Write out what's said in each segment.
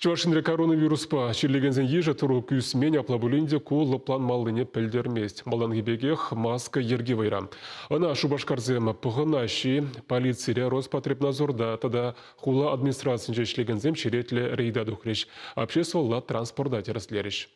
Чувашинре коронавируспа чирлегензен ежі тұру күйісмен аплабулинде кулы план малыне пілдермест. Малдан гибегех маска ерге вайра. Ана шубашкарзем пұғынаши полиция Роспотребнадзорда тада хула администрациян жешлегензем черетлі рейда дұқреш. Обществолла транспорта тереслеріш.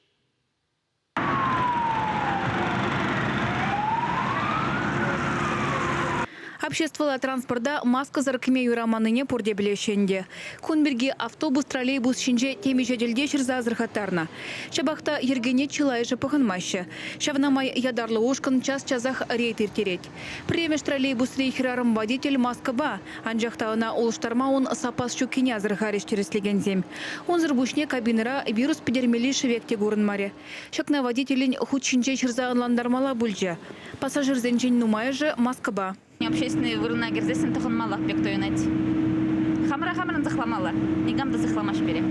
Обществола транспорта маска заркыме юраманыне порде білешенде. Кунберги автобус, троллейбус шинже теми жеделде шырза азырхаттарна. Шабақта ергене чылайжы пығынмашы. Шавнамай ядарлы ошкын час-чазах рейт иртерет. Премеш троллейбус рейхерарым водитель маска ба. Анжақтауына олыштармауын сапас чукине азырхариш тереслегензем. Он зырбушне кабинера вирус педермели шевекте горын маре. Шакна водителін худ шинже шырза анландармала бүлже. Пассажир зенчен нумайжы маска ба. Общественный вырына герзесен тахынмалах бек тойнать. Хамра-хамрын захламала. Нигамда захламаш бере.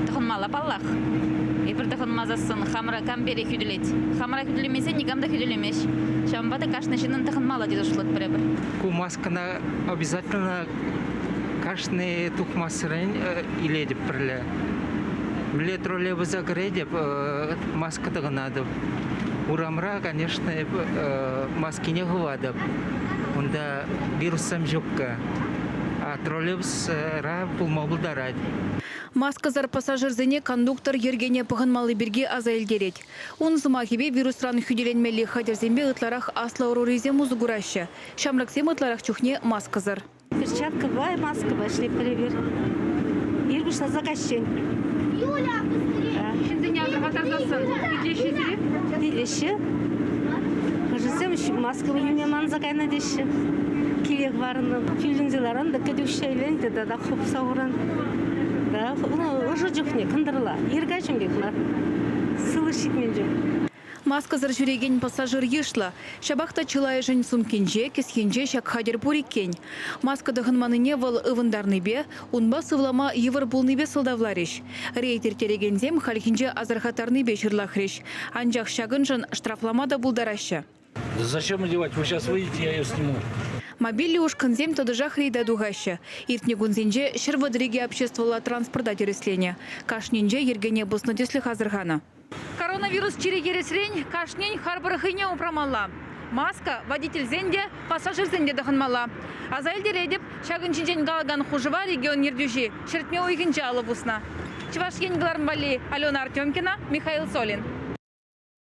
Тахынмала паллах. И бір тахынмазасын хамра кам бере хүділет. Хамра хүділемесе нигамда хүділемеш. Шамбада кашны жинын тахынмала деді шулат біребір. Ку маскана обязательно кашны тухмасырын иледіп бірлі. Біле троллейбуса кіредіп маска тағынадып. Урамра, конечно, маски не гывадып. Онда вирусам жокка, а троллейбус пулма булдарать. Масказар пассажирзене кондуктор ергене пығынмалы бірге азайлдерет. Он зымахибе вирусран хүделенмелі хадерзембе ытларах асла урорызе музыгурашы. Шамраксем ытларах чухне масказар. Перчатка бай, маска бай, шлеп перевер. Ирбушна заказчен. Юля, быстрее! Şimdi azırgatardasın. Dilеші. Кажется, маска выйме манзакайна деші. Келек барыны, филинзеларын да кәдеушейлен, да хоп сауырын. Да, уже жоқне, кындырыла. Ергачым бекмар. Сылы шитмен жоқ. Масказар жүреген пассажир ешла. Шабақта чылайжын сумкенже, кескенже шак хадер пуриккен. Маска дығынманыне вал ывындарны бе, унба сывлама евір бұлны бе сылдавлариш. Рейтер терегензем халхинже азархатарны бе шырлахриш. Анжақ шагынжын штрафламада бұлдарашы. Зачем одевать? Вы сейчас выйдете, я ее сниму. Мобилли уж конзем тодыжах рейда дугаща. Иртне гунзенже шервадриге обществовала транспорта тересления. Кашнинже ергене бұсны деслих азырғана. Коронавирус черегересрень кашнин харбарахыне упрамалла. Маска водитель зенде, пассажир зенде дахынмала. Азайлде рейдеп шагынчинжен галаган хужева регион ердюжи. Шертме уйгынча алыбусна. Чуваш енгіларын бали Алена Артемкина, Михаил Солин.